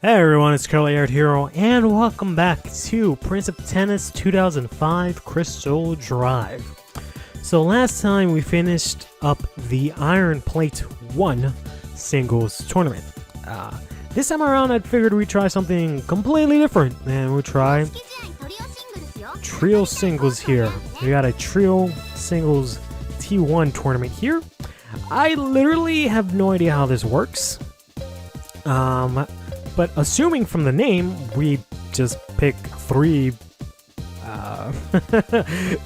Hey everyone, it's CurlyHairedHero, and welcome back to Prince of Tennis 2005 Crystal Drive. So last time we finished up the Iron Plate 1 singles tournament. This time around I figured we'd try something completely different, and we'll try trio singles here. We got a trio singles T1 tournament here. I literally have no idea how this works. But assuming from the name, we just pick 3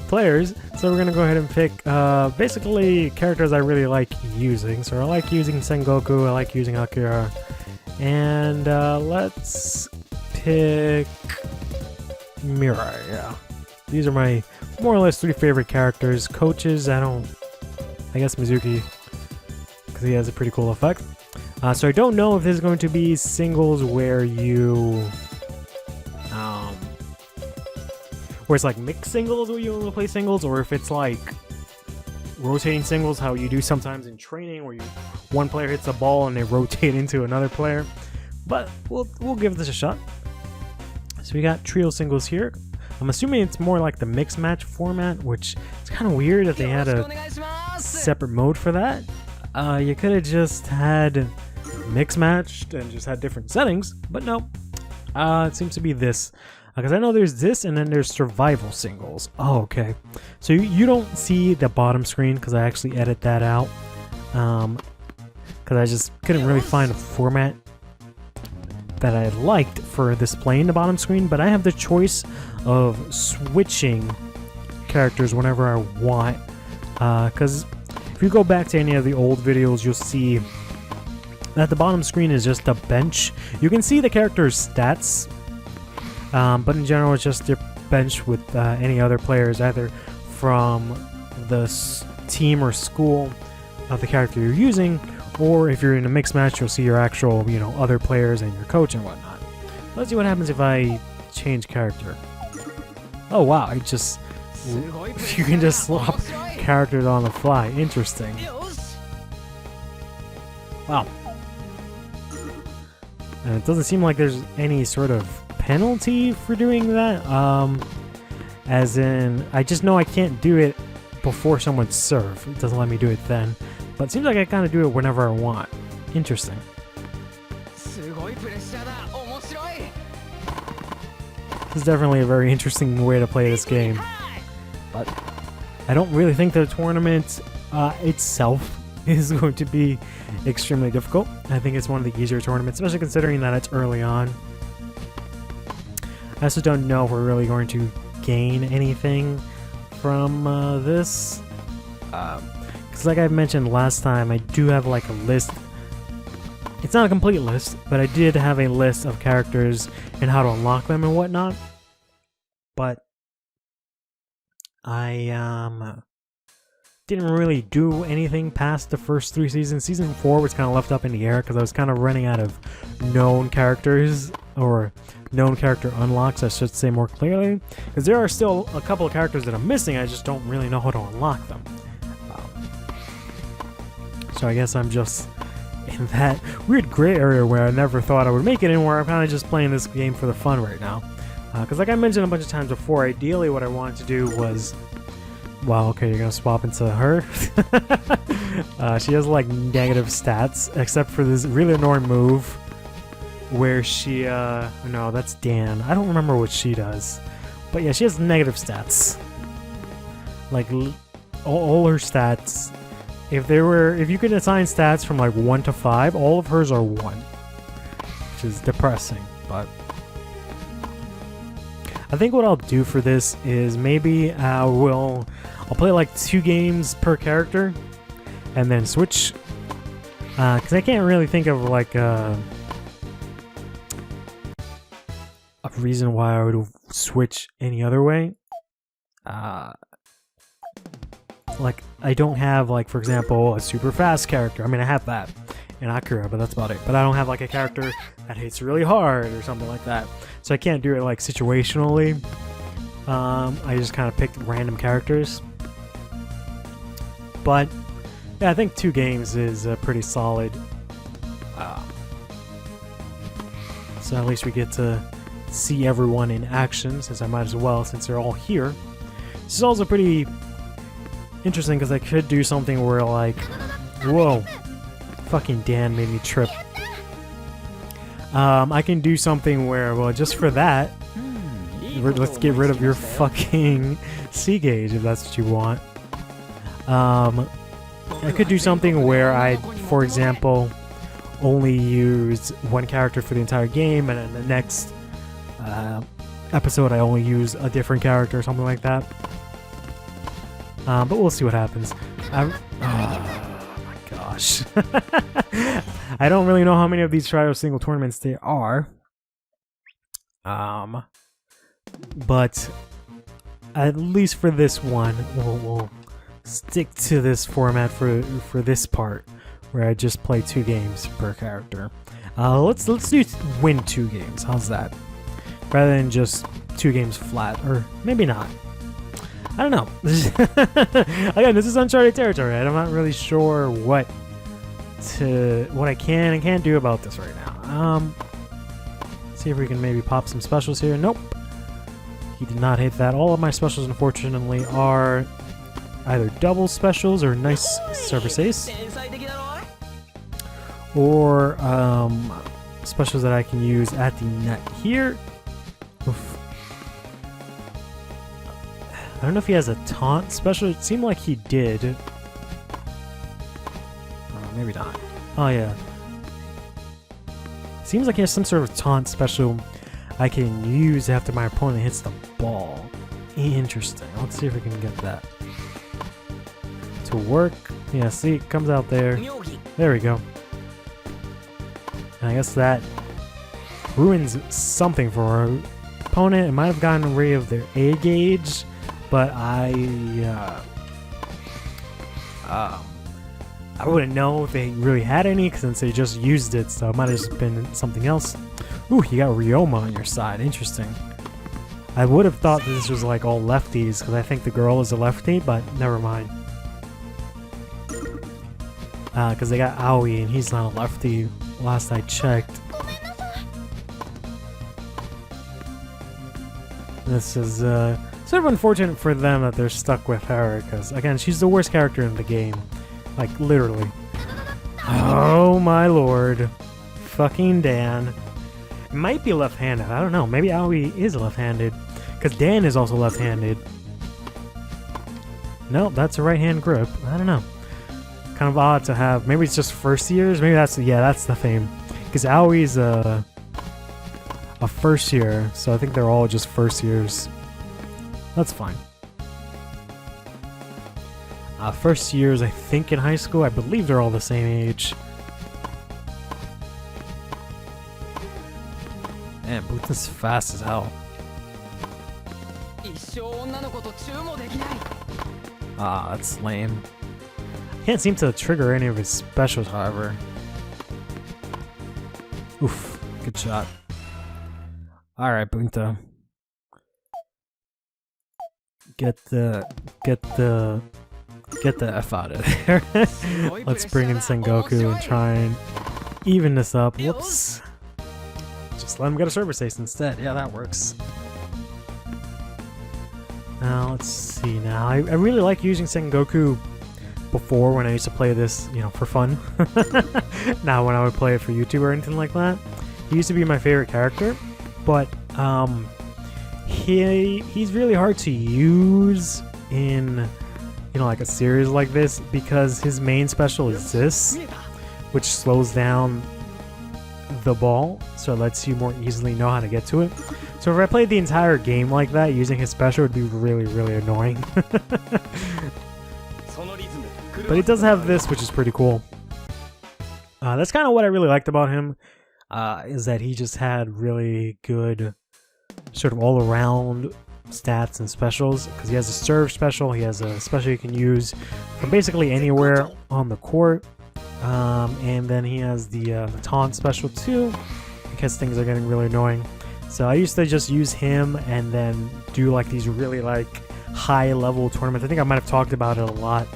players. So we're gonna go ahead and pick basically characters I really like using. So I like using Sengoku, I like using Akira, and let's pick Mirai. Yeah, these are my more or less 3 favorite characters. Coaches, I guess Mizuki, because he has a pretty cool effect. So I don't know if this is going to be singles where you, where it's like mixed singles where you only play singles, or if it's like rotating singles, how you do sometimes in training, where one player hits a ball and they rotate into another player. But we'll give this a shot. So we got trio singles here. I'm assuming it's more like the mixed match format, which is kind of weird that they had a separate mode for that. You could have just had mixed matched and just had different settings, but no. It seems to be this, because I know there's this and then there's survival singles. Oh, okay. So you don't see the bottom screen because I actually edit that out, because I just couldn't really find a format that I liked for displaying the bottom screen. But I have the choice of switching characters whenever I want, because if you go back to any of the old videos, you'll see that the bottom screen is just a bench. You can see the character's stats, but in general it's just your bench with any other players, either from the team or school of the character you're using, or if you're in a mixed match, you'll see your actual, other players and your coach and whatnot. Let's see what happens if I change character. Oh wow, you can just swap characters on the fly. Interesting. Wow. And it doesn't seem like there's any sort of penalty for doing that. As in, I just know I can't do it before someone's serve. It doesn't let me do it then. But it seems like I kind of do it whenever I want. Interesting. This is definitely a very interesting way to play this game. But I don't really think the tournament itself is going to be extremely difficult. I think it's one of the easier tournaments, especially considering that it's early on. I also don't know if we're really going to gain anything from this. Because like I mentioned last time, I do have like a list. It's not a complete list, but I did have a list of characters and how to unlock them and whatnot. But I didn't really do anything past the first 3 seasons. Season 4 was kind of left up in the air because I was kind of running out of known characters, or known character unlocks, I should say more clearly. Because there are still a couple of characters that I'm missing, I just don't really know how to unlock them. So I guess I'm just in that weird gray area where I never thought I would make it in, where I'm kind of just playing this game for the fun right now. Because like I mentioned a bunch of times before, ideally what I wanted to do was... Wow, okay, you're gonna swap into her? She has like negative stats, except for this really annoying move where she, no, that's Dan. I don't remember what she does. But yeah, she has negative stats. Like, all her stats, if you could assign stats from like 1 to 5, all of hers are 1. Which is depressing, but... I think what I'll do for this is maybe I'll play like 2 games per character and then switch, because I can't really think of like a reason why I would switch any other way. Like I don't have, like, for example, a super fast character. I mean, I have that in Akira, but that's about it. But I don't have like a character that hits really hard or something like that. So I can't do it like situationally. I just kind of picked random characters. But yeah, I think 2 games is pretty solid. So at least we get to see everyone in action, since I might as well, since they're all here. This is also pretty interesting because I could do something where like, whoa, fucking Dan made me trip. I can do something where, well, just for that, let's get rid of your fucking C gauge if that's what you want. I could do something where I, for example, only use one character for the entire game, and in the next episode I only use a different character or something like that. But we'll see what happens. Oh my gosh. I don't really know how many of these trio single tournaments there are. But at least for this one, we'll stick to this format for this part, where I just play 2 games per character. Let's do win 2 games. How's that? Rather than just 2 games flat, or maybe not. I don't know. Again, this is uncharted territory. I'm not really sure what I can and can't do about this right now. See if we can maybe pop some specials here. Nope. He did not hit that. All of my specials, unfortunately, are either double specials or nice service ace, or specials that I can use at the net here. Oof. I don't know if he has a taunt special. It seemed like he did. Maybe not. Oh yeah. Seems like he has some sort of taunt special I can use after my opponent hits the ball. Interesting. Let's see if we can get that to work. Yeah, see, it comes out there. There we go. And I guess that ruins something for our opponent. It might have gotten rid of their A gauge, but I wouldn't know if they really had any since they just used it, so it might have just been something else. Ooh, you got Ryoma on your side. Interesting. I would have thought this was like all lefties because I think the girl is a lefty, but never mind. Because they got Aoi and he's not a lefty last I checked. This is sort of unfortunate for them that they're stuck with her because, again, she's the worst character in the game. Like, literally. Oh my lord. Fucking Dan. It might be left-handed. I don't know. Maybe Aoi is left-handed. Because Dan is also left-handed. Nope, that's a right-hand grip. I don't know. Kind of odd to have. Maybe it's just first years. Maybe that's, yeah, that's the thing. Because Aoi's a first year. So I think they're all just first years. That's fine. First years, I think, in high school. I believe they're all the same age. Man, Boota's fast as hell. Ah, that's lame. Can't seem to trigger any of his specials, however. Oof, good shot. Alright, Bunta. Get the F out of there. Let's bring in Sengoku and try and even this up. Whoops. Just let him get a service ace instead. Yeah, that works. Now, let's see now. I really like using Sengoku before when I used to play this, you know, for fun. Now when I would play it for YouTube or anything like that. He used to be my favorite character, but he's really hard to use in, you know, like a series like this because his main special is this, which slows down the ball, so it lets you more easily know how to get to it. So if I played the entire game like that, using his special would be really, really annoying. But he does have this, which is pretty cool. That's kind of what I really liked about him, is that he just had really good sort of all-around stats and specials, because he has a serve special, he has a special you can use from basically anywhere on the court, and then he has the taunt special too, because things are getting really annoying. So I used to just use him and then do like these really like high level tournaments. I think I might have talked about it a lot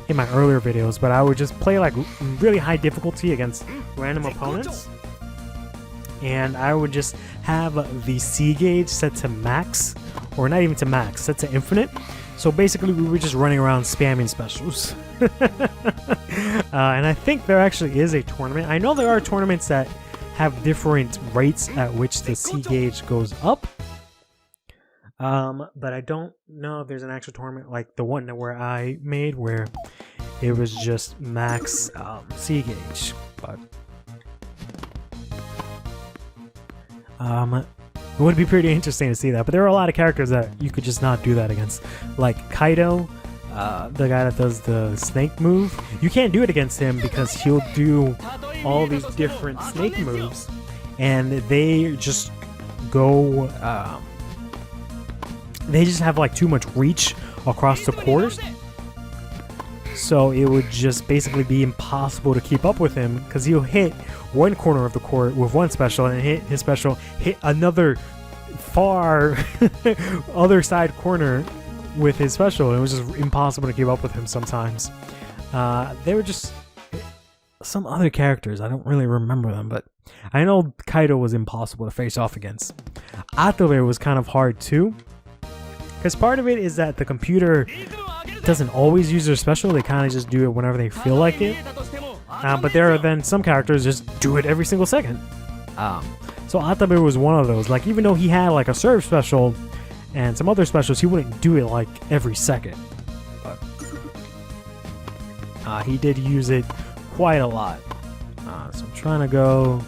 in my earlier videos, but I would just play like really high difficulty against random opponents and I would just have the C gauge set to max, or not even to max, set to infinite. So basically we were just running around spamming specials. And I think there actually is a tournament. I know there are tournaments that have different rates at which the C gauge goes up. But I don't know if there's an actual tournament like the one where I made where it was just max C gauge. But it would be pretty interesting to see that. But there are a lot of characters that you could just not do that against. Like Kaido, the guy that does the snake move. You can't do it against him because he'll do all these different snake moves. And they just go... they just have like too much reach across the course. So it would just basically be impossible to keep up with him because he'll hit one corner of the court with one special and hit his special, hit another far other side corner with his special. It was just impossible to keep up with him sometimes. They were just some other characters. I don't really remember them, but I know Kaido was impossible to face off against. Atabe was kind of hard too. Because part of it is that the computer doesn't always use their special. They kind of just do it whenever they feel like it. But there are then some characters just do it every single second. So Atabe was one of those. Like, even though he had like a serve special and some other specials, he wouldn't do it like every second. But he did use it quite a lot. So I'm trying to go...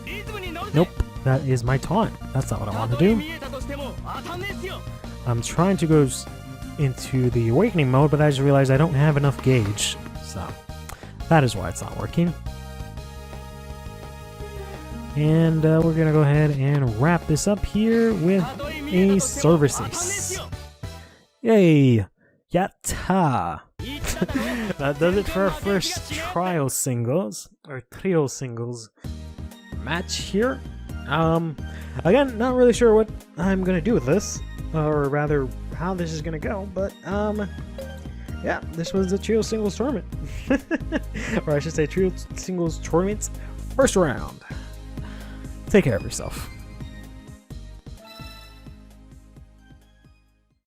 Nope, that is my taunt. That's not what I want to do. I'm trying to go into the awakening mode, but I just realized I don't have enough gauge, so that is why it's not working. And we're gonna go ahead and wrap this up here with a service ace. Yay! Yatta! That does it for our first trial singles, or trio singles match here. Again, not really sure what I'm gonna do with this, or rather how this is gonna go, but yeah, this was the trio singles tournament. Or I should say trio singles tournament first round. Take care of yourself.